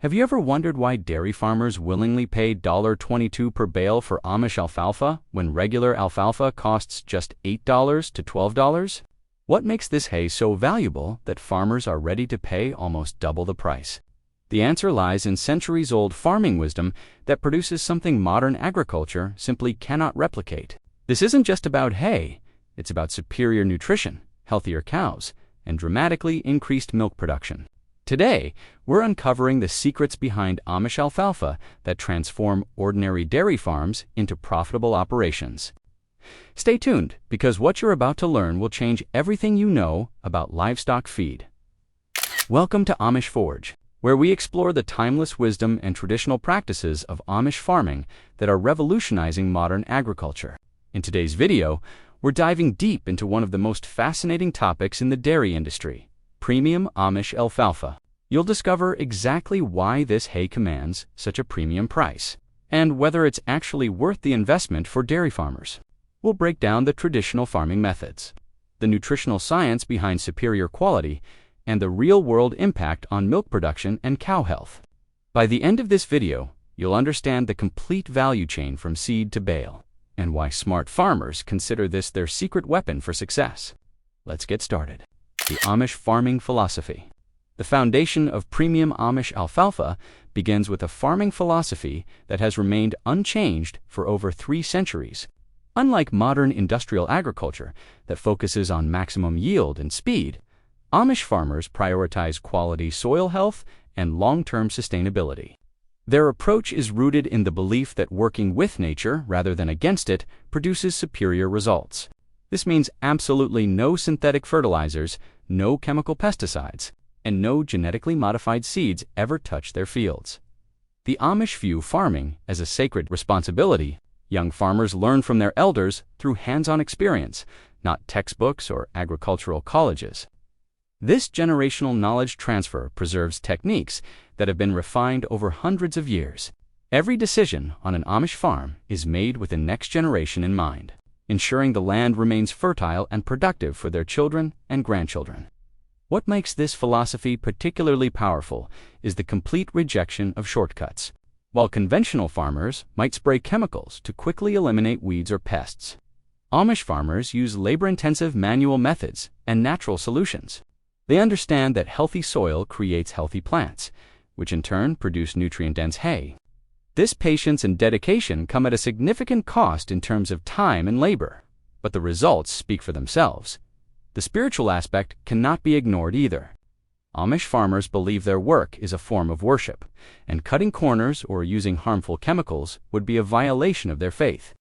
Have you ever wondered why dairy farmers willingly pay $22 per bale for Amish alfalfa when regular alfalfa costs just $8 to $12? What makes this hay so valuable that farmers are ready to pay almost double the price? The answer lies in centuries-old farming wisdom that produces something modern agriculture simply cannot replicate. This isn't just about hay, it's about superior nutrition, healthier cows, and dramatically increased milk production. Today, we're uncovering the secrets behind Amish alfalfa that transform ordinary dairy farms into profitable operations. Stay tuned, because what you're about to learn will change everything you know about livestock feed. Welcome to Amish Forge, where we explore the timeless wisdom and traditional practices of Amish farming that are revolutionizing modern agriculture. In today's video, we're diving deep into one of the most fascinating topics in the dairy industry: premium Amish alfalfa. You'll discover exactly why this hay commands such a premium price, and whether it's actually worth the investment for dairy farmers. We'll break down the traditional farming methods, the nutritional science behind superior quality, and the real-world impact on milk production and cow health. By the end of this video, you'll understand the complete value chain from seed to bale, and why smart farmers consider this their secret weapon for success. Let's get started. The Amish farming philosophy. The foundation of premium Amish alfalfa begins with a farming philosophy that has remained unchanged for over 3 centuries. Unlike modern industrial agriculture that focuses on maximum yield and speed, Amish farmers prioritize quality soil health and long-term sustainability. Their approach is rooted in the belief that working with nature rather than against it produces superior results. This means absolutely no synthetic fertilizers, no chemical pesticides, and no genetically modified seeds ever touch their fields. The Amish view farming as a sacred responsibility. Young farmers learn from their elders through hands-on experience, not textbooks or agricultural colleges. This generational knowledge transfer preserves techniques that have been refined over hundreds of years. Every decision on an Amish farm is made with the next generation in mind, ensuring the land remains fertile and productive for their children and grandchildren. What makes this philosophy particularly powerful is the complete rejection of shortcuts. While conventional farmers might spray chemicals to quickly eliminate weeds or pests, Amish farmers use labor-intensive manual methods and natural solutions. They understand that healthy soil creates healthy plants, which in turn produce nutrient-dense hay. This patience and dedication come at a significant cost in terms of time and labor, but the results speak for themselves. The spiritual aspect cannot be ignored either. Amish farmers believe their work is a form of worship, and cutting corners or using harmful chemicals would be a violation of their faith.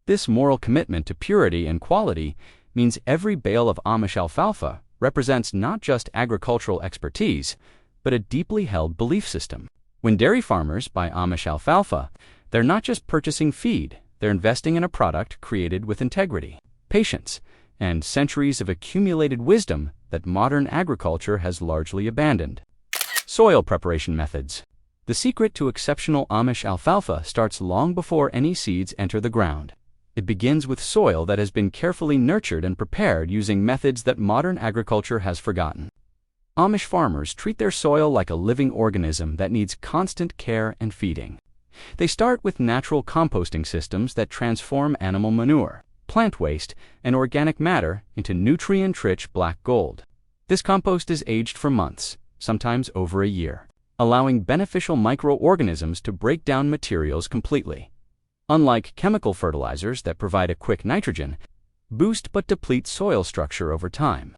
This moral commitment to purity and quality means every bale of Amish alfalfa represents not just agricultural expertise, but a deeply held belief system. When dairy farmers buy Amish alfalfa, they're not just purchasing feed, they're investing in a product created with integrity, patience, and centuries of accumulated wisdom that modern agriculture has largely abandoned. Soil preparation methods. The secret to exceptional Amish alfalfa starts long before any seeds enter the ground. It begins with soil that has been carefully nurtured and prepared using methods that modern agriculture has forgotten. Amish farmers treat their soil like a living organism that needs constant care and feeding. They start with natural composting systems that transform animal manure, plant waste, and organic matter into nutrient-rich black gold. This compost is aged for months, sometimes over a year, allowing beneficial microorganisms to break down materials completely. Unlike chemical fertilizers that provide a quick nitrogen boost but deplete soil structure over time,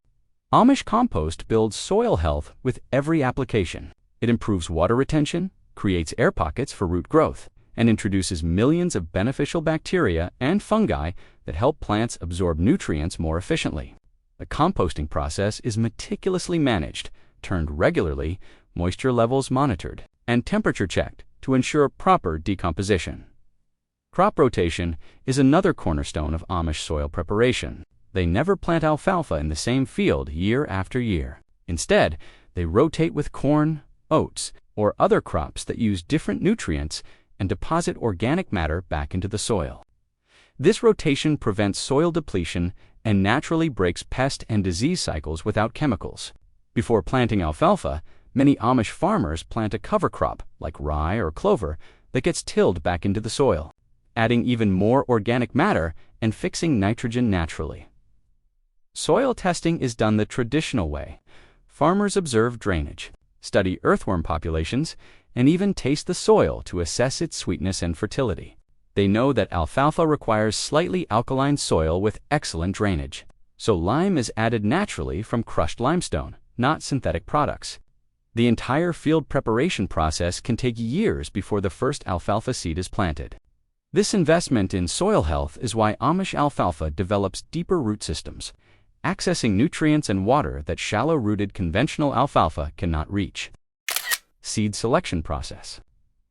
Amish compost builds soil health with every application. It improves water retention, creates air pockets for root growth, and introduces millions of beneficial bacteria and fungi that help plants absorb nutrients more efficiently. The composting process is meticulously managed, turned regularly, moisture levels monitored, and temperature checked to ensure proper decomposition. Crop rotation is another cornerstone of Amish soil preparation. They never plant alfalfa in the same field year after year. Instead, they rotate with corn, oats, or other crops that use different nutrients and deposit organic matter back into the soil. This rotation prevents soil depletion and naturally breaks pest and disease cycles without chemicals. Before planting alfalfa, Many Amish farmers plant a cover crop, like rye or clover, that gets tilled back into the soil, adding even more organic matter and fixing nitrogen naturally. Soil testing is done the traditional way. Farmers observe drainage, study earthworm populations, and even taste the soil to assess its sweetness and fertility. They know that alfalfa requires slightly alkaline soil with excellent drainage, so lime is added naturally from crushed limestone, not synthetic products. The entire field preparation process can take years before the first alfalfa seed is planted. This investment in soil health is why Amish alfalfa develops deeper root systems, accessing nutrients and water that shallow-rooted conventional alfalfa cannot reach. Seed selection process.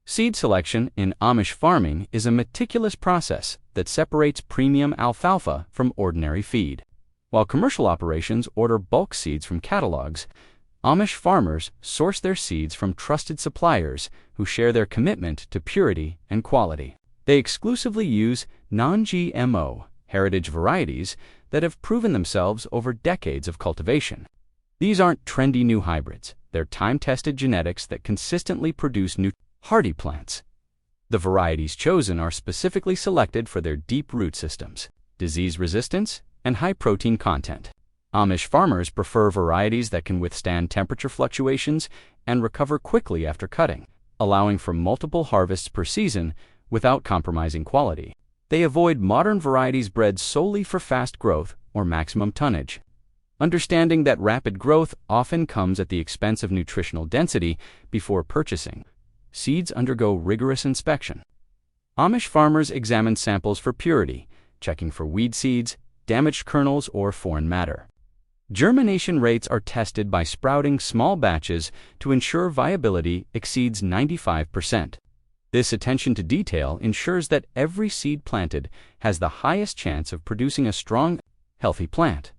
Seed selection in Amish farming is a meticulous process that separates premium alfalfa from ordinary feed. While commercial operations order bulk seeds from catalogs, Amish farmers source their seeds from trusted suppliers who share their commitment to purity and quality. They exclusively use non-GMO heritage varieties that have proven themselves over decades of cultivation. These aren't trendy new hybrids. They're time-tested genetics that consistently produce new, hardy plants. The varieties chosen are specifically selected for their deep root systems, disease resistance, and high protein content. Amish farmers prefer varieties that can withstand temperature fluctuations and recover quickly after cutting, allowing for multiple harvests per season without compromising quality. They avoid modern varieties bred solely for fast growth or maximum tonnage, understanding that rapid growth often comes at the expense of nutritional density. Before purchasing, seeds undergo rigorous inspection. Amish farmers examine samples for purity, checking for weed seeds, damaged kernels, or foreign matter. Germination rates are tested by sprouting small batches to ensure viability exceeds 95%. This attention to detail ensures that every seed planted has the highest chance of producing a strong, healthy plant.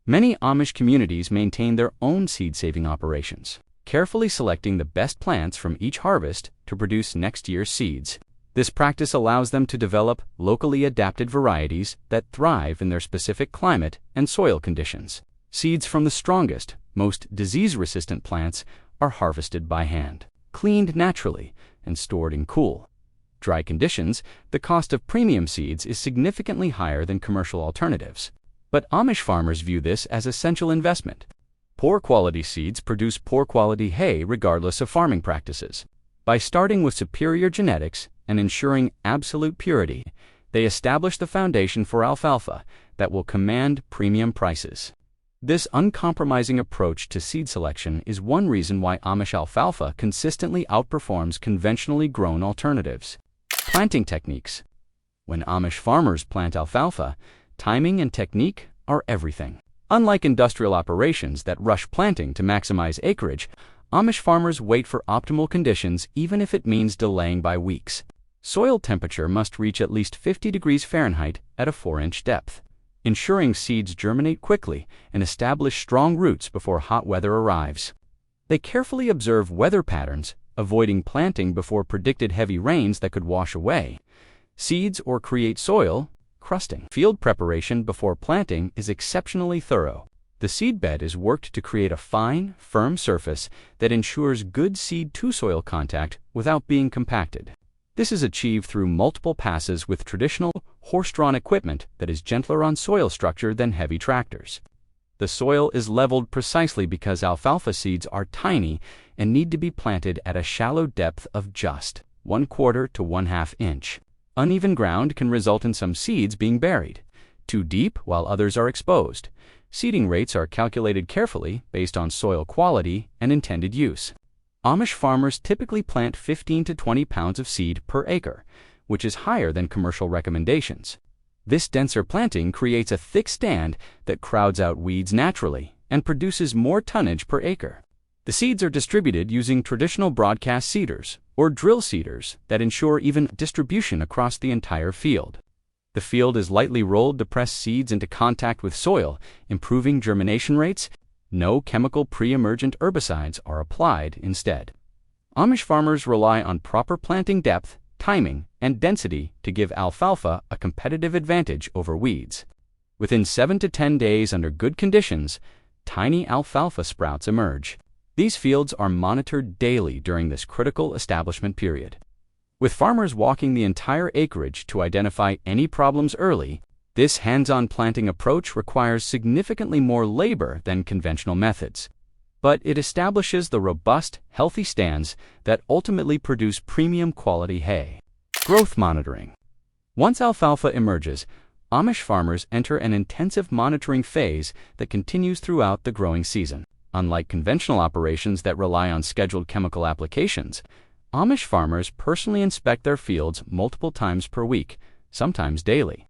Many Amish communities maintain their own seed-saving operations, carefully selecting the best plants from each harvest to produce next year's seeds. This practice allows them to develop locally adapted varieties that thrive in their specific climate and soil conditions. Seeds from the strongest, most disease-resistant plants are harvested by hand, cleaned naturally, and stored in cool, dry conditions. The cost of premium seeds is significantly higher than commercial alternatives, but Amish farmers view this as essential investment. Poor quality seeds produce poor quality hay regardless of farming practices. By starting with superior genetics and ensuring absolute purity, they establish the foundation for alfalfa that will command premium prices. This uncompromising approach to seed selection is one reason why Amish alfalfa consistently outperforms conventionally grown alternatives. Planting techniques. When Amish farmers plant alfalfa, timing and technique are everything. Unlike industrial operations that rush planting to maximize acreage, Amish farmers wait for optimal conditions even if it means delaying by weeks. Soil temperature must reach at least 50 degrees Fahrenheit at a 4-inch depth, ensuring seeds germinate quickly and establish strong roots before hot weather arrives. They carefully observe weather patterns, avoiding planting before predicted heavy rains that could wash away seeds or create soil crusting. Field preparation before planting is exceptionally thorough. The seedbed is worked to create a fine, firm surface that ensures good seed-to-soil contact without being compacted. This is achieved through multiple passes with traditional, horse-drawn equipment that is gentler on soil structure than heavy tractors. The soil is leveled precisely because alfalfa seeds are tiny and need to be planted at a shallow depth of just 1/4 to 1/2 inch. Uneven ground can result in some seeds being buried too deep while others are exposed. Seeding rates are calculated carefully based on soil quality and intended use. Amish farmers typically plant 15 to 20 pounds of seed per acre, which is higher than commercial recommendations. This denser planting creates a thick stand that crowds out weeds naturally and produces more tonnage per acre. The seeds are distributed using traditional broadcast seeders or drill seeders that ensure even distribution across the entire field. The field is lightly rolled to press seeds into contact with soil, improving germination rates. No chemical pre-emergent herbicides are applied instead. Amish farmers rely on proper planting depth, timing, and density to give alfalfa a competitive advantage over weeds. Within 7 to 10 days under good conditions, tiny alfalfa sprouts emerge. These fields are monitored daily during this critical establishment period. With farmers walking the entire acreage to identify any problems early, this hands-on planting approach requires significantly more labor than conventional methods. But it establishes the robust, healthy stands that ultimately produce premium quality hay. Growth monitoring. Once alfalfa emerges, Amish farmers enter an intensive monitoring phase that continues throughout the growing season. Unlike conventional operations that rely on scheduled chemical applications, Amish farmers personally inspect their fields multiple times per week, sometimes daily.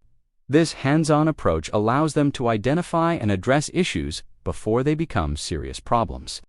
This hands-on approach allows them to identify and address issues before they become serious problems.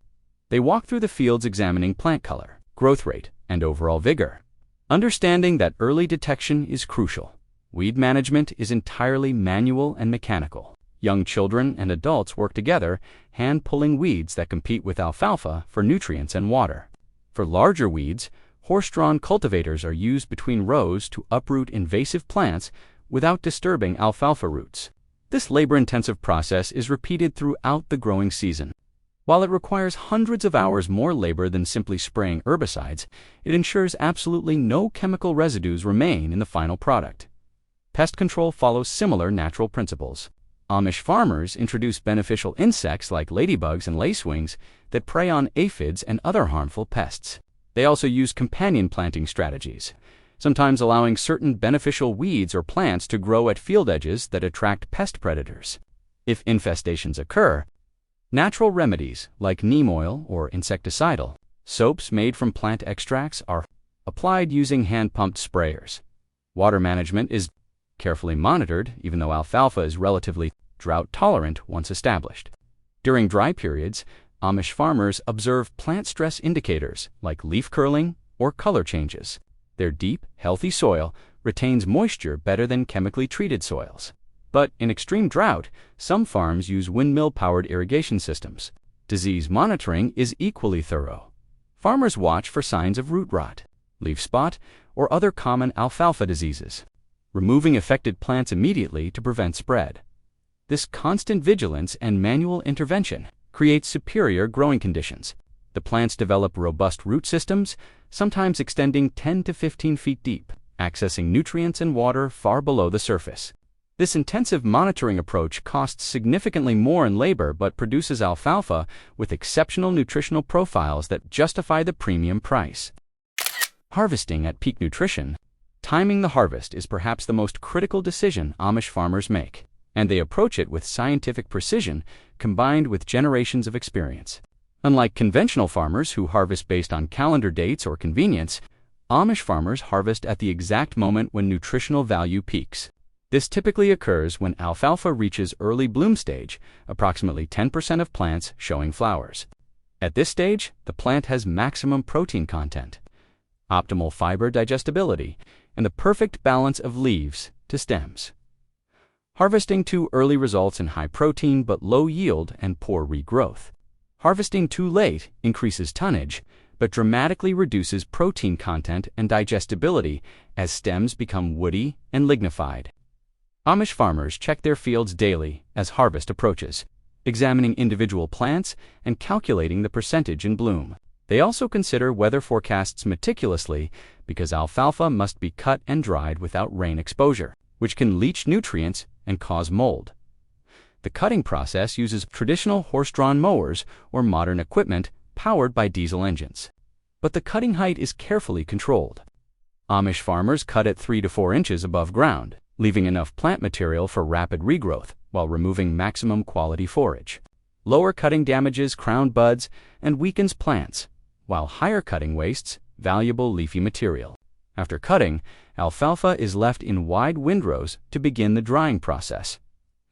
They walk through the fields examining plant color, growth rate, and overall vigor. Understanding that early detection is crucial. Weed management is entirely manual and mechanical. Young children and adults work together, hand-pulling weeds that compete with alfalfa for nutrients and water. For larger weeds, horse-drawn cultivators are used between rows to uproot invasive plants without disturbing alfalfa roots. This labor-intensive process is repeated throughout the growing season. While it requires hundreds of hours more labor than simply spraying herbicides, it ensures absolutely no chemical residues remain in the final product. Pest control follows similar natural principles. Amish farmers introduce beneficial insects like ladybugs and lacewings that prey on aphids and other harmful pests. They also use companion planting strategies, sometimes allowing certain beneficial weeds or plants to grow at field edges that attract pest predators. If infestations occur, natural remedies like neem oil or insecticidal soaps made from plant extracts are applied using hand-pumped sprayers. Water management is carefully monitored, even though alfalfa is relatively drought-tolerant once established. During dry periods, Amish farmers observe plant stress indicators like leaf curling or color changes. Their deep, healthy soil retains moisture better than chemically treated soils. But in extreme drought, some farms use windmill-powered irrigation systems. Disease monitoring is equally thorough. Farmers watch for signs of root rot, leaf spot, or other common alfalfa diseases, removing affected plants immediately to prevent spread. This constant vigilance and manual intervention creates superior growing conditions. The plants develop robust root systems, sometimes extending 10 to 15 feet deep, accessing nutrients and water far below the surface. This intensive monitoring approach costs significantly more in labor but produces alfalfa with exceptional nutritional profiles that justify the premium price. Harvesting at peak nutrition. Timing the harvest is perhaps the most critical decision Amish farmers make, and they approach it with scientific precision combined with generations of experience. Unlike conventional farmers who harvest based on calendar dates or convenience, Amish farmers harvest at the exact moment when nutritional value peaks. This typically occurs when alfalfa reaches early bloom stage, approximately 10% of plants showing flowers. At this stage, the plant has maximum protein content, optimal fiber digestibility, and the perfect balance of leaves to stems. Harvesting too early results in high protein but low yield and poor regrowth. Harvesting too late increases tonnage, but dramatically reduces protein content and digestibility as stems become woody and lignified. Amish farmers check their fields daily as harvest approaches, examining individual plants and calculating the percentage in bloom. They also consider weather forecasts meticulously because alfalfa must be cut and dried without rain exposure, which can leach nutrients and cause mold. The cutting process uses traditional horse-drawn mowers or modern equipment powered by diesel engines. But the cutting height is carefully controlled. Amish farmers cut at 3 to 4 inches above ground, leaving enough plant material for rapid regrowth while removing maximum quality forage. Lower cutting damages crown buds and weakens plants, while higher cutting wastes valuable leafy material. After cutting, alfalfa is left in wide windrows to begin the drying process.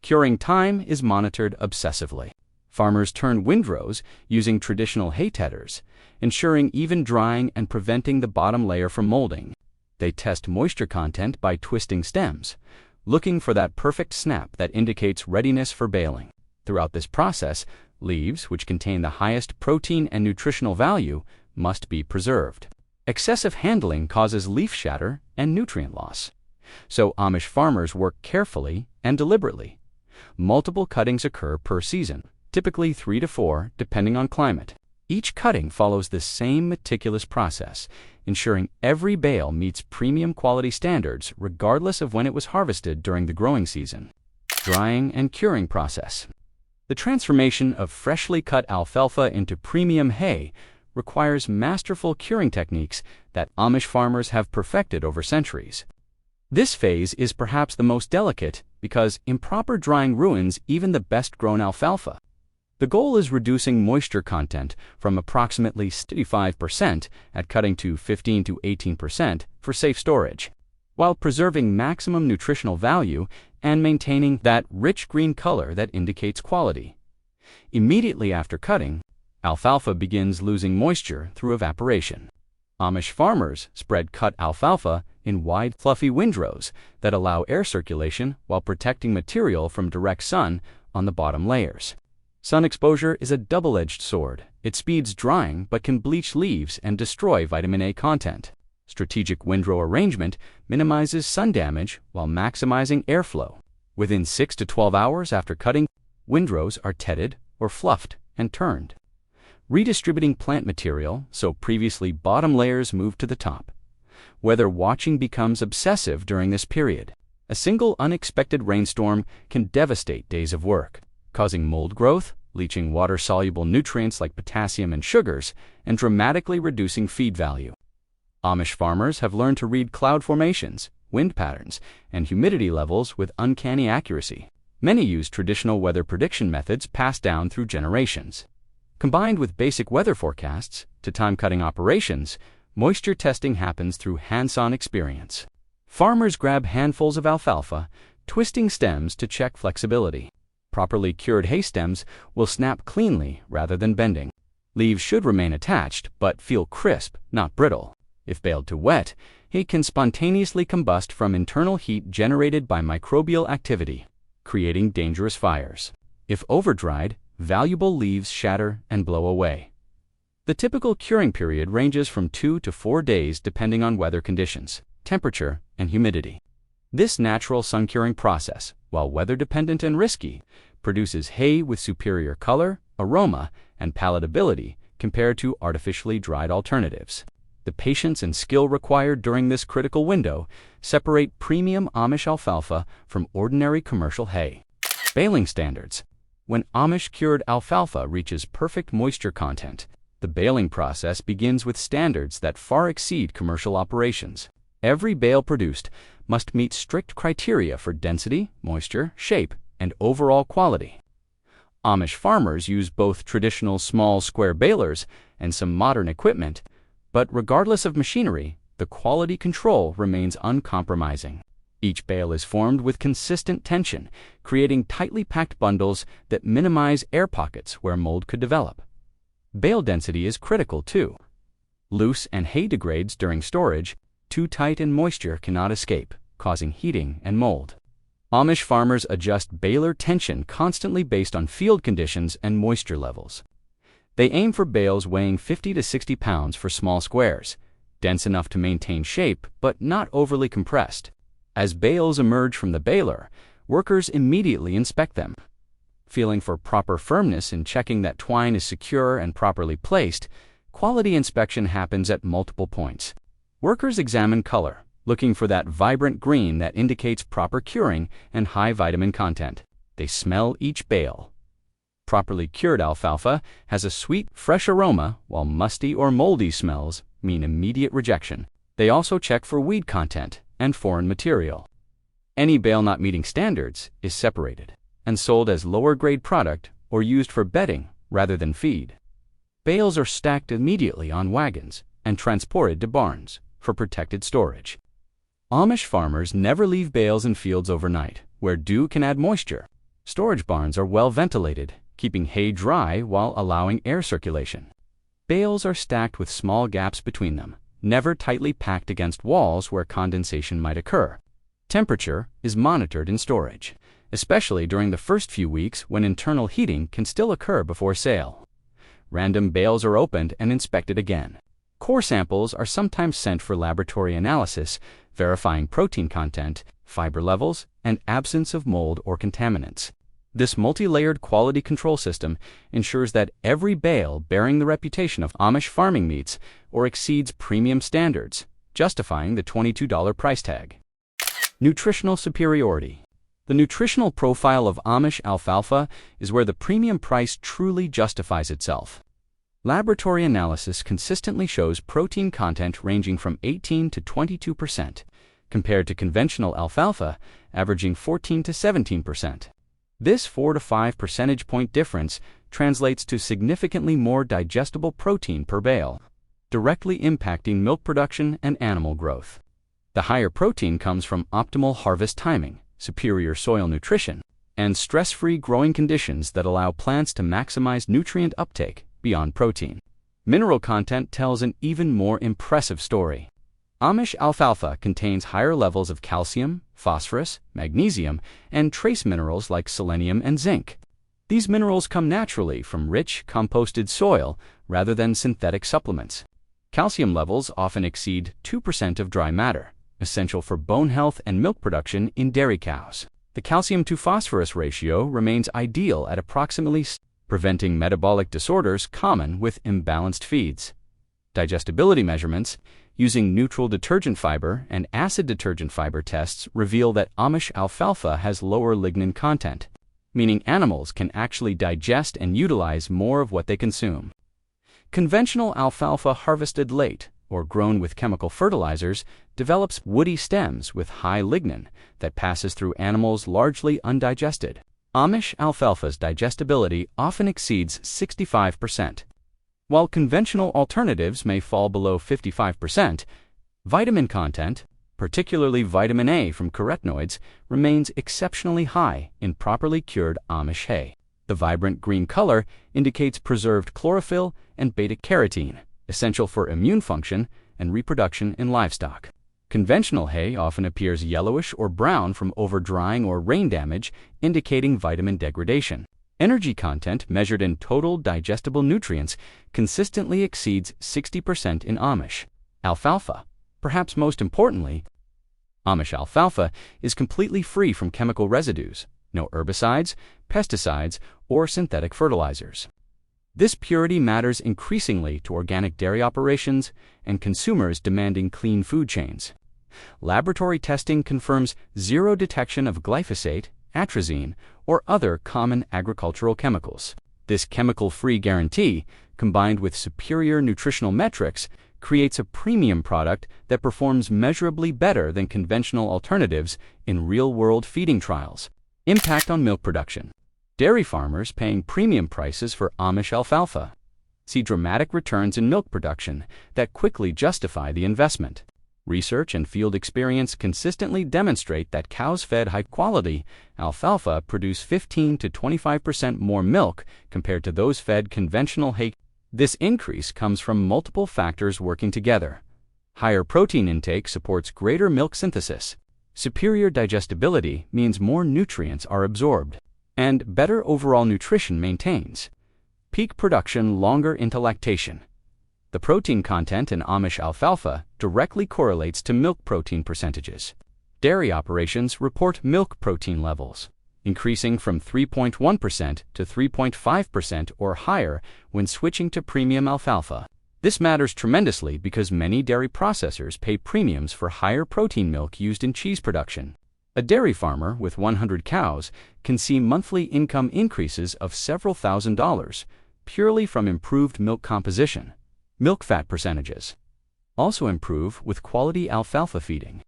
Curing time is monitored obsessively. Farmers turn windrows using traditional hay tedders, ensuring even drying and preventing the bottom layer from molding. They test moisture content by twisting stems, looking for that perfect snap that indicates readiness for baling. Throughout this process, leaves, which contain the highest protein and nutritional value, must be preserved. Excessive handling causes leaf shatter and nutrient loss. So Amish farmers work carefully and deliberately. Multiple cuttings occur per season, typically 3 to 4 depending on climate. Each cutting follows the same meticulous process, ensuring every bale meets premium quality standards regardless of when it was harvested during the growing season. Drying and curing process. The transformation of freshly cut alfalfa into premium hay requires masterful curing techniques that Amish farmers have perfected over centuries. This phase is perhaps the most delicate because improper drying ruins even the best-grown alfalfa. The goal is reducing moisture content from approximately 65% at cutting to 15 to 18% for safe storage, while preserving maximum nutritional value and maintaining that rich green color that indicates quality. Immediately after cutting, alfalfa begins losing moisture through evaporation. Amish farmers spread cut alfalfa in wide, fluffy windrows that allow air circulation while protecting material from direct sun on the bottom layers. Sun exposure is a double-edged sword. It speeds drying but can bleach leaves and destroy vitamin A content. Strategic windrow arrangement minimizes sun damage while maximizing airflow. Within 6 to 12 hours after cutting, windrows are tedded or fluffed and turned, redistributing plant material so previously bottom layers move to the top. Weather watching becomes obsessive during this period. A single unexpected rainstorm can devastate days of work, causing mold growth, leaching water-soluble nutrients like potassium and sugars, and dramatically reducing feed value. Amish farmers have learned to read cloud formations, wind patterns, and humidity levels with uncanny accuracy. Many use traditional weather prediction methods passed down through generations. Combined with basic weather forecasts to time cutting operations, moisture testing happens through hands-on experience. Farmers grab handfuls of alfalfa, twisting stems to check flexibility. Properly cured hay stems will snap cleanly rather than bending. Leaves should remain attached but feel crisp, not brittle. If baled to wet, hay can spontaneously combust from internal heat generated by microbial activity, creating dangerous fires. If over-dried, valuable leaves shatter and blow away. The typical curing period ranges from 2 to 4 days depending on weather conditions, temperature, and humidity. This natural sun curing process, while weather-dependent and risky, produces hay with superior color, aroma, and palatability compared to artificially dried alternatives. The patience and skill required during this critical window separate premium Amish alfalfa from ordinary commercial hay. Baling standards. When Amish cured alfalfa reaches perfect moisture content, the baling process begins with standards that far exceed commercial operations. Every bale produced must meet strict criteria for density, moisture, shape, and overall quality. Amish farmers use both traditional small square balers and some modern equipment, but regardless of machinery, the quality control remains uncompromising. Each bale is formed with consistent tension, creating tightly packed bundles that minimize air pockets where mold could develop. Bale density is critical too. Loose and hay degrades during storage. Too tight and moisture cannot escape, causing heating and mold. Amish farmers adjust baler tension constantly based on field conditions and moisture levels. They aim for bales weighing 50 to 60 pounds for small squares, dense enough to maintain shape but not overly compressed. As bales emerge from the baler, workers immediately inspect them. Feeling for proper firmness and checking that twine is secure and properly placed, quality inspection happens at multiple points. Workers examine color, looking for that vibrant green that indicates proper curing and high vitamin content. They smell each bale. Properly cured alfalfa has a sweet, fresh aroma, while musty or moldy smells mean immediate rejection. They also check for weed content and foreign material. Any bale not meeting standards is separated and sold as lower-grade product or used for bedding rather than feed. Bales are stacked immediately on wagons and transported to barns for protected storage. Amish farmers never leave bales in fields overnight, where dew can add moisture. Storage barns are well ventilated, keeping hay dry while allowing air circulation. Bales are stacked with small gaps between them, never tightly packed against walls where condensation might occur. Temperature is monitored in storage, especially during the first few weeks when internal heating can still occur before sale. Random bales are opened and inspected again. Core samples are sometimes sent for laboratory analysis, verifying protein content, fiber levels, and absence of mold or contaminants. This multi-layered quality control system ensures that every bale bearing the reputation of Amish farming meets or exceeds premium standards, justifying the $22 price tag. Nutritional superiority. The nutritional profile of Amish alfalfa is where the premium price truly justifies itself. Laboratory analysis consistently shows protein content ranging from 18 to 22%, compared to conventional alfalfa averaging 14 to 17%. This 4 to 5 percentage point difference translates to significantly more digestible protein per bale, directly impacting milk production and animal growth. The higher protein comes from optimal harvest timing, superior soil nutrition, and stress-free growing conditions that allow plants to maximize nutrient uptake beyond protein. Mineral content tells an even more impressive story. Amish alfalfa contains higher levels of calcium, phosphorus, magnesium, and trace minerals like selenium and zinc. These minerals come naturally from rich, composted soil rather than synthetic supplements. Calcium levels often exceed 2% of dry matter, essential for bone health and milk production in dairy cows. The calcium-to-phosphorus ratio remains ideal at approximately, preventing metabolic disorders common with imbalanced feeds. Digestibility measurements using neutral detergent fiber and acid detergent fiber tests reveal that Amish alfalfa has lower lignin content, meaning animals can actually digest and utilize more of what they consume. Conventional alfalfa harvested late or grown with chemical fertilizers develops woody stems with high lignin that passes through animals largely undigested. Amish alfalfa's digestibility often exceeds 65%. While conventional alternatives may fall below 55%, vitamin content, particularly vitamin A from carotenoids, remains exceptionally high in properly cured Amish hay. The vibrant green color indicates preserved chlorophyll and beta-carotene, essential for immune function and reproduction in livestock. Conventional hay often appears yellowish or brown from over-drying or rain damage, indicating vitamin degradation. Energy content measured in total digestible nutrients consistently exceeds 60% in Amish alfalfa. Perhaps most importantly, Amish alfalfa is completely free from chemical residues, no herbicides, pesticides, or synthetic fertilizers. This purity matters increasingly to organic dairy operations and consumers demanding clean food chains. Laboratory testing confirms zero detection of glyphosate, atrazine, or other common agricultural chemicals. This chemical-free guarantee, combined with superior nutritional metrics, creates a premium product that performs measurably better than conventional alternatives in real-world feeding trials. Impact on milk production. Dairy farmers paying premium prices for Amish alfalfa see dramatic returns in milk production that quickly justify the investment. Research and field experience consistently demonstrate that cows fed high-quality alfalfa produce 15 to 25% more milk compared to those fed conventional hay. This increase comes from multiple factors working together. Higher protein intake supports greater milk synthesis. Superior digestibility means more nutrients are absorbed, and better overall nutrition maintains. Peak production longer into lactation. The protein content in Amish alfalfa directly correlates to milk protein percentages. Dairy operations report milk protein levels, increasing from 3.1% to 3.5% or higher when switching to premium alfalfa. This matters tremendously because many dairy processors pay premiums for higher protein milk used in cheese production. A dairy farmer with 100 cows can see monthly income increases of several $1,000s purely from improved milk composition. Milk fat percentages also improve with quality alfalfa feeding.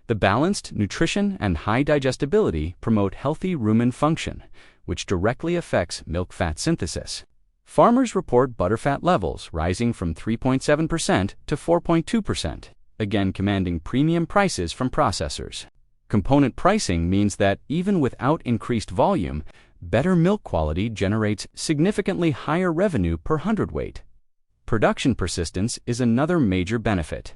The balanced nutrition and high digestibility promote healthy rumen function, which directly affects milk fat synthesis. Farmers report butterfat levels rising from 3.7% to 4.2%, again commanding premium prices from processors. Component pricing means that even without increased volume, better milk quality generates significantly higher revenue per hundredweight. Production persistence is another major benefit.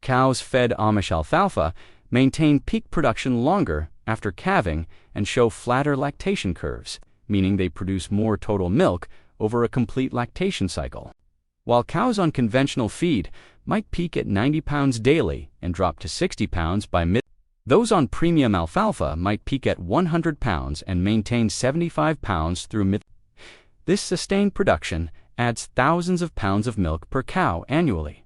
Cows fed Amish alfalfa maintain peak production longer after calving and show flatter lactation curves, meaning they produce more total milk over a complete lactation cycle. While cows on conventional feed might peak at 90 pounds daily and drop to 60 pounds by mid, Those on premium alfalfa might peak at 100 pounds and maintain 75 pounds through mid. This sustained production adds thousands of pounds of milk per cow annually.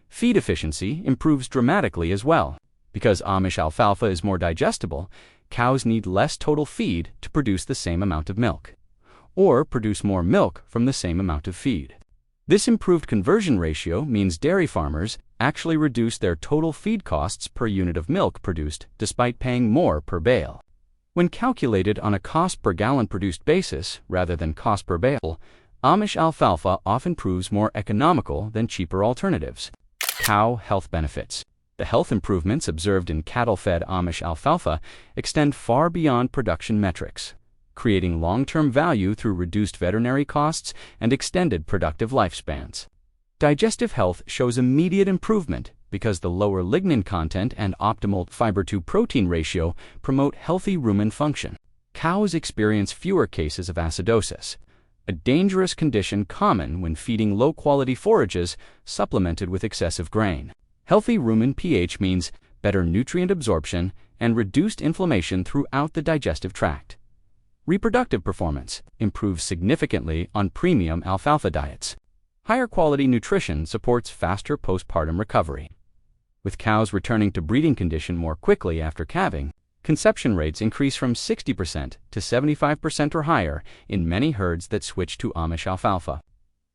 Feed efficiency improves dramatically as well. Because Amish alfalfa is more digestible, cows need less total feed to produce the same amount of milk, or produce more milk from the same amount of feed. This improved conversion ratio means dairy farmers actually reduce their total feed costs per unit of milk produced despite paying more per bale. When calculated on a cost per gallon produced basis rather than cost per bale, Amish alfalfa often proves more economical than cheaper alternatives. Cow health benefits. The health improvements observed in cattle-fed Amish alfalfa extend far beyond production metrics, creating long-term value through reduced veterinary costs and extended productive lifespans. Digestive health shows immediate improvement because the lower lignin content and optimal fiber-to-protein ratio promote healthy rumen function. Cows experience fewer cases of acidosis, a dangerous condition common when feeding low-quality forages supplemented with excessive grain. Healthy rumen pH means better nutrient absorption and reduced inflammation throughout the digestive tract. Reproductive performance improves significantly on premium alfalfa diets. Higher quality nutrition supports faster postpartum recovery. With cows returning to breeding condition more quickly after calving, conception rates increase from 60% to 75% or higher in many herds that switch to Amish alfalfa.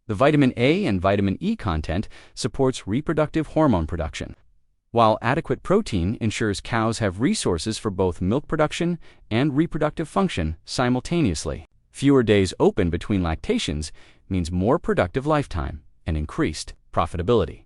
The vitamin A and vitamin E content supports reproductive hormone production, while adequate protein ensures cows have resources for both milk production and reproductive function simultaneously. Fewer days open between lactations means more productive lifetime and increased profitability.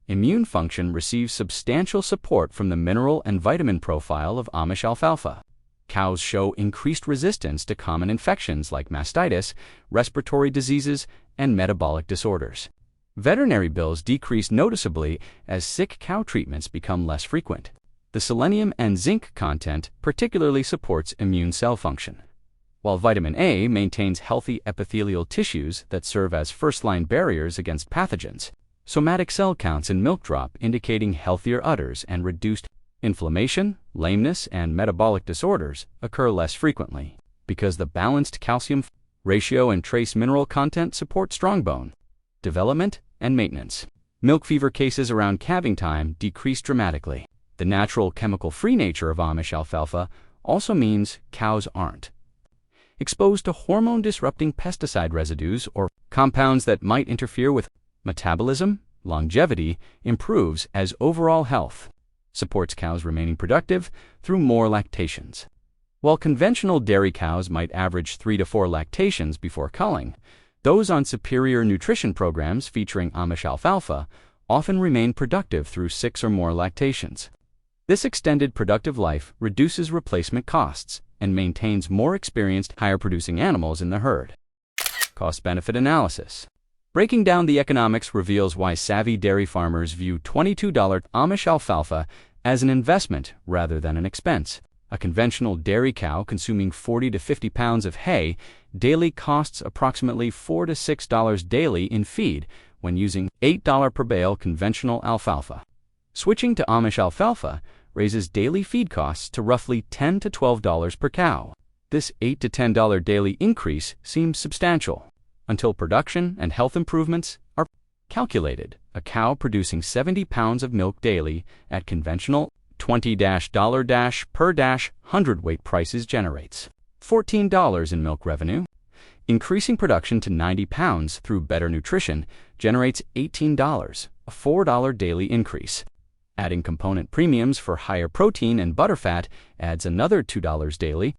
Immune function receives substantial support from the mineral and vitamin profile of Amish alfalfa. Cows show increased resistance to common infections like mastitis, respiratory diseases, and metabolic disorders. Veterinary bills decrease noticeably as sick cow treatments become less frequent. The selenium and zinc content particularly supports immune cell function, while vitamin A maintains healthy epithelial tissues that serve as first-line barriers against pathogens. Somatic cell counts in milk drop indicating healthier udders and reduced inflammation, lameness, and metabolic disorders occur less frequently because the balanced calcium ratio and trace mineral content support strong bone development and maintenance. Milk fever cases around calving time decrease dramatically. The natural chemical-free nature of Amish alfalfa also means cows aren't exposed to hormone-disrupting pesticide residues or compounds that might interfere with metabolism. Longevity improves as overall health supports cows remaining productive through more lactations. While conventional dairy cows might average 3 to 4 lactations before culling, those on superior nutrition programs featuring Amish alfalfa often remain productive through 6 or more lactations. This extended productive life reduces replacement costs and maintains more experienced, higher-producing animals in the herd. Cost-benefit analysis. Breaking down the economics reveals why savvy dairy farmers view $22 Amish alfalfa as an investment rather than an expense. A conventional dairy cow consuming 40 to 50 pounds of hay daily costs approximately $4 to $6 daily in feed when using $8 per bale conventional alfalfa. Switching to Amish alfalfa raises daily feed costs to roughly $10 to $12 per cow. This $8 to $10 daily increase seems substantial until production and health improvements are calculated. A cow producing 70 pounds of milk daily at conventional $20 per 100-weight prices generates $14 in milk revenue. Increasing production to 90 pounds through better nutrition generates $18, a $4 daily increase. Adding component premiums for higher protein and butterfat adds another $2 daily.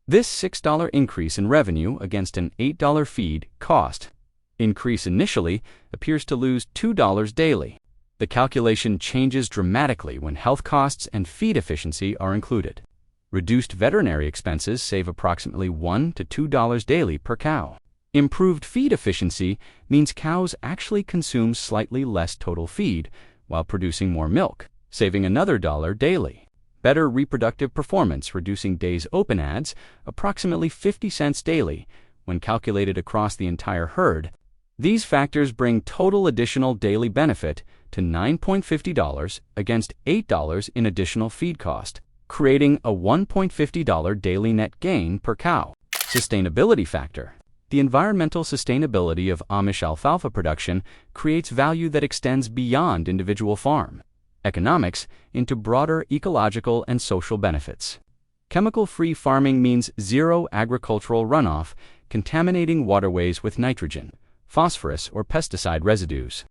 This $6 increase in revenue against an $8 feed cost increase initially appears to lose $2 daily. The calculation changes dramatically when health costs and feed efficiency are included. Reduced veterinary expenses save approximately $1 to $2 daily per cow. Improved feed efficiency means cows actually consume slightly less total feed while producing more milk, saving another $1 daily. Better reproductive performance reducing days open adds approximately 50 cents daily when calculated across the entire herd. These factors bring total additional daily benefit to $9.50 against $8 in additional feed cost. creating a $1.50 daily net gain per cow. Sustainability factor. The environmental sustainability of Amish alfalfa production creates value that extends beyond individual farm economics into broader ecological and social benefits. Chemical-free farming means zero agricultural runoff contaminating waterways with nitrogen, phosphorus, or pesticide residues.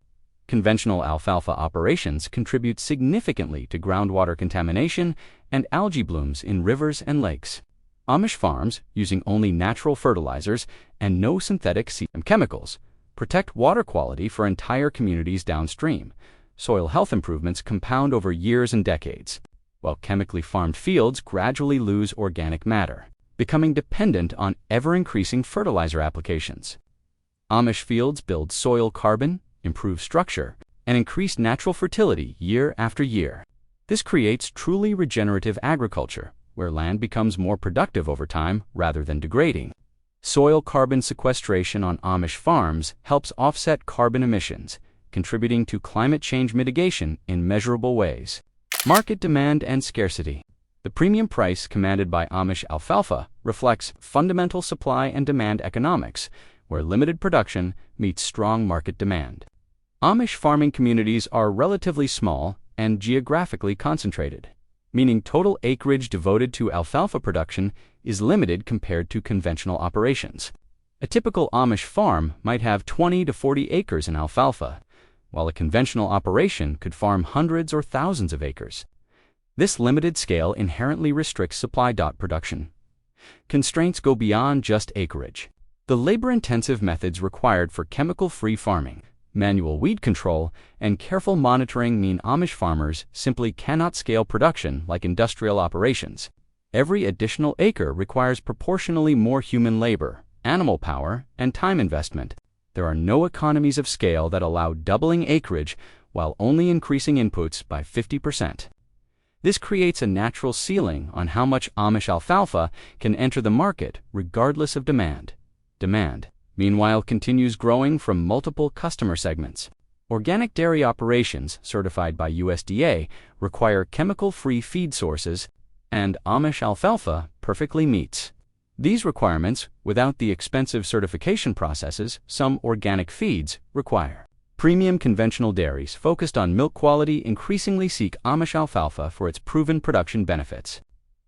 Conventional alfalfa operations contribute significantly to groundwater contamination and algae blooms in rivers and lakes. Amish farms, using only natural fertilizers and no synthetic chemicals, protect water quality for entire communities downstream. Soil health improvements compound over years and decades, while chemically farmed fields gradually lose organic matter, becoming dependent on ever-increasing fertilizer applications. Amish fields build soil carbon, improve structure, and increase natural fertility year after year. This creates truly regenerative agriculture, where land becomes more productive over time rather than degrading. Soil carbon sequestration on Amish farms helps offset carbon emissions, contributing to climate change mitigation in measurable ways. Market demand and scarcity. The premium price commanded by Amish alfalfa reflects fundamental supply and demand economics, where limited production meets strong market demand. Amish farming communities are relatively small and geographically concentrated, meaning total acreage devoted to alfalfa production is limited compared to conventional operations. A typical Amish farm might have 20 to 40 acres in alfalfa, while a conventional operation could farm hundreds or thousands of acres. This limited scale inherently restricts supply. Production constraints go beyond just acreage. The labor-intensive methods required for chemical-free farming, manual weed control, and careful monitoring mean Amish farmers simply cannot scale production like industrial operations. Every additional acre requires proportionally more human labor, animal power, and time investment. There are no economies of scale that allow doubling acreage while only increasing inputs by 50%. This creates a natural ceiling on how much Amish alfalfa can enter the market regardless of demand. Demand, meanwhile, continues growing from multiple customer segments. Organic dairy operations certified by USDA require chemical-free feed sources, and Amish alfalfa perfectly meets these requirements without the expensive certification processes some organic feeds require. Premium conventional dairies focused on milk quality increasingly seek Amish alfalfa for its proven production benefits.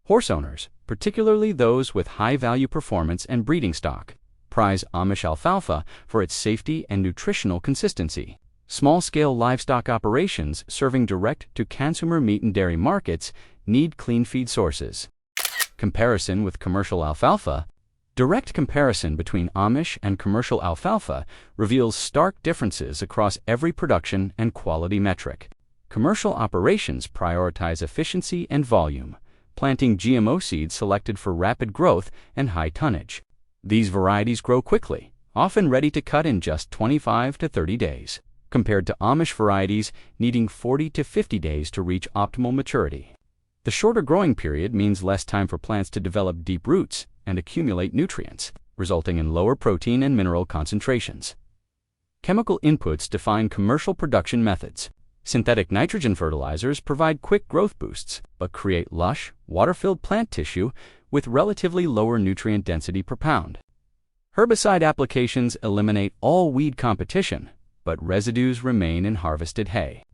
Horse owners, particularly those with high-value performance and breeding stock, prize Amish alfalfa for its safety and nutritional consistency. Small-scale livestock operations serving direct-to-consumer meat and dairy markets need clean feed sources. Comparison with commercial alfalfa. Direct comparison between Amish and commercial alfalfa reveals stark differences across every production and quality metric. Commercial operations prioritize efficiency and volume, planting GMO seeds selected for rapid growth and high tonnage. These varieties grow quickly, often ready to cut in just 25 to 30 days, compared to Amish varieties needing 40 to 50 days to reach optimal maturity. The shorter growing period means less time for plants to develop deep roots and accumulate nutrients, resulting in lower protein and mineral concentrations. Chemical inputs define commercial production methods. Synthetic nitrogen fertilizers provide quick growth boosts, but create lush, water-filled plant tissue with relatively lower nutrient density per pound. Herbicide applications eliminate all weed competition, but residues remain in harvested hay.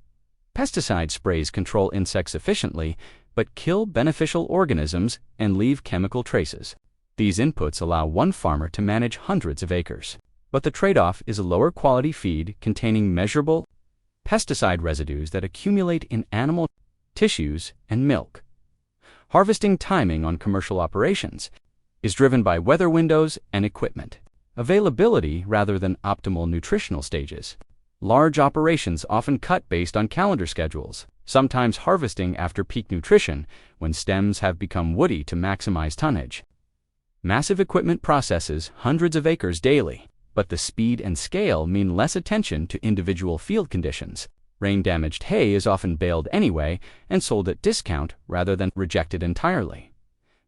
Pesticide sprays control insects efficiently, but kill beneficial organisms and leave chemical traces. These inputs allow one farmer to manage hundreds of acres, but the trade-off is a lower quality feed containing measurable pesticide residues that accumulate in animal tissues and milk. Harvesting timing on commercial operations is driven by weather windows and equipment availability rather than optimal nutritional stages. Large operations often cut based on calendar schedules, sometimes harvesting after peak nutrition when stems have become woody to maximize tonnage. Massive equipment processes hundreds of acres daily, but the speed and scale mean less attention to individual field conditions. Rain-damaged hay is often baled anyway and sold at discount rather than rejected entirely.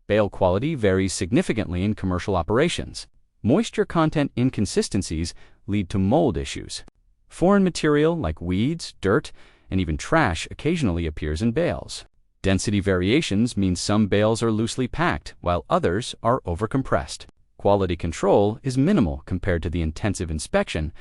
Bale quality varies significantly in commercial operations. Moisture content inconsistencies lead to mold issues. Foreign material like weeds, dirt, and even trash occasionally appears in bales. Density variations mean some bales are loosely packed, while others are overcompressed. Quality control is minimal compared to the intensive inspection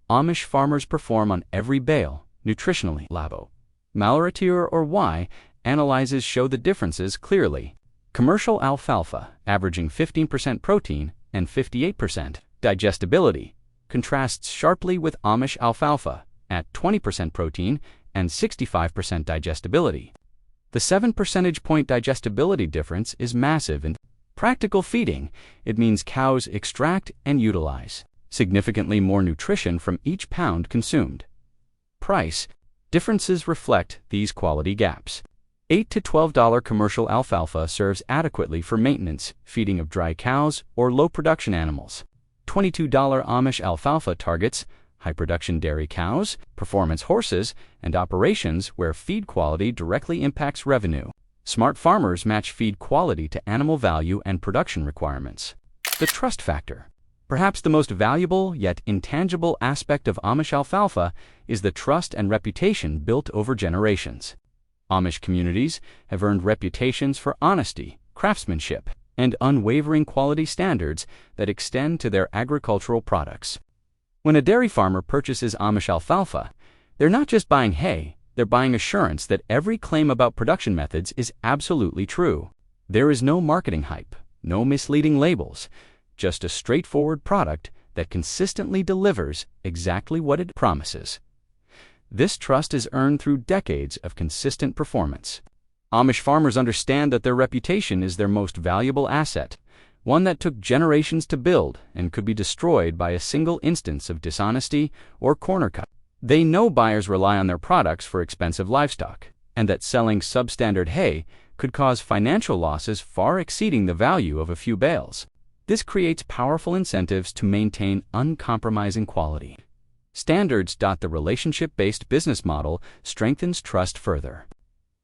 Amish farmers perform on every bale. Nutritionally, Labo, Maloratier or Y analyses show the differences clearly. Commercial alfalfa, averaging 15% protein and 58% digestibility, contrasts sharply with Amish alfalfa at 20% protein and 65% digestibility. The 7 percentage point digestibility difference is massive. In practical feeding, it means cows extract and utilize significantly more nutrition from each pound consumed. Price differences reflect these quality gaps. $8 to $12 commercial alfalfa serves adequately for maintenance, feeding of dry cows or low production animals. $22 Amish alfalfa targets high production dairy cows, performance horses, and operations where feed quality directly impacts revenue. Smart farmers match feed quality to animal value and production requirements. The trust factor. Perhaps the most valuable yet intangible aspect of Amish alfalfa is the trust and reputation built over generations. Amish communities have earned reputations for honesty, craftsmanship, and unwavering quality standards that extend to their agricultural products. When a dairy farmer purchases Amish alfalfa, they're not just buying hay, they're buying assurance that every claim about production methods is absolutely true. There is no marketing hype, no misleading labels, just a straightforward product that consistently delivers exactly what it promises. This trust is earned through decades of consistent performance. Amish farmers understand that their reputation is their most valuable asset, one that took generations to build and could be destroyed by a single instance of dishonesty or corner cut. They know buyers rely on their products for expensive livestock, and that selling substandard hay could cause financial losses far exceeding the value of a few bales. This creates powerful incentives to maintain uncompromising quality. Standards. The relationship-based business model strengthens trust further.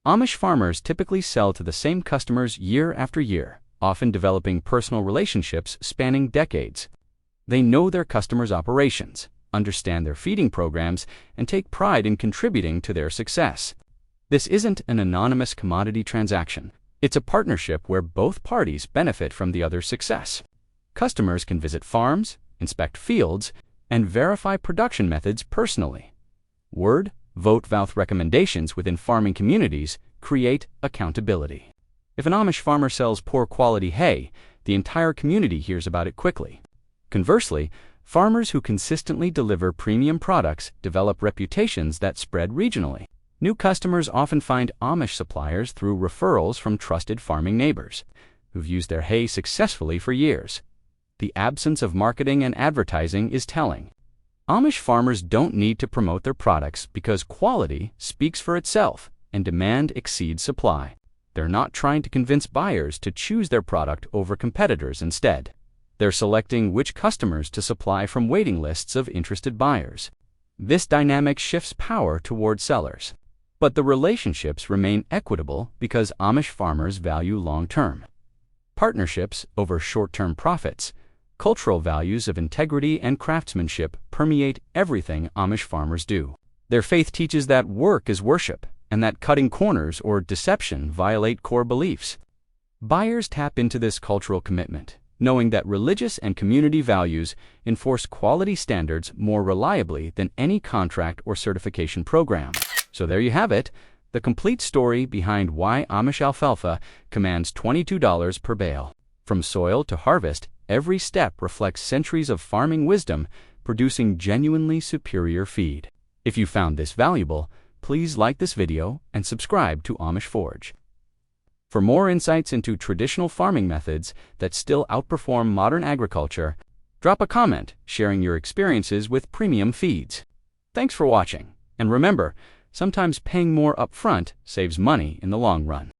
Amish farmers typically sell to the same customers year after year, often developing personal relationships spanning decades. They know their customers' operations, understand their feeding programs, and take pride in contributing to their success. This isn't an anonymous commodity transaction. It's a partnership where both parties benefit from the other's success. Customers can visit farms, inspect fields, and verify production methods personally. Word-of-mouth recommendations within farming communities create accountability. If an Amish farmer sells poor quality hay, the entire community hears about it quickly. Conversely, farmers who consistently deliver premium products develop reputations that spread regionally. New customers often find Amish suppliers through referrals from trusted farming neighbors who've used their hay successfully for years. The absence of marketing and advertising is telling. Amish farmers don't need to promote their products because quality speaks for itself and demand exceeds supply. They're not trying to convince buyers to choose their product over competitors instead. They're selecting which customers to supply from waiting lists of interested buyers. This dynamic shifts power toward sellers. But the relationships remain equitable because Amish farmers value long-term partnerships over short-term profits. Cultural values of integrity and craftsmanship permeate everything Amish farmers do. Their faith teaches that work is worship, and that cutting corners or deception violate core beliefs. Buyers tap into this cultural commitment, knowing that religious and community values enforce quality standards more reliably than any contract or certification program. So there you have it, the complete story behind why Amish alfalfa commands $22 per bale. From soil to harvest, every step reflects centuries of farming wisdom, producing genuinely superior feed. If you found this valuable, please like this video and subscribe to Amish Forge. For more insights into traditional farming methods that still outperform modern agriculture, drop a comment sharing your experiences with premium feeds. Thanks for watching, and remember, sometimes paying more upfront saves money in the long run.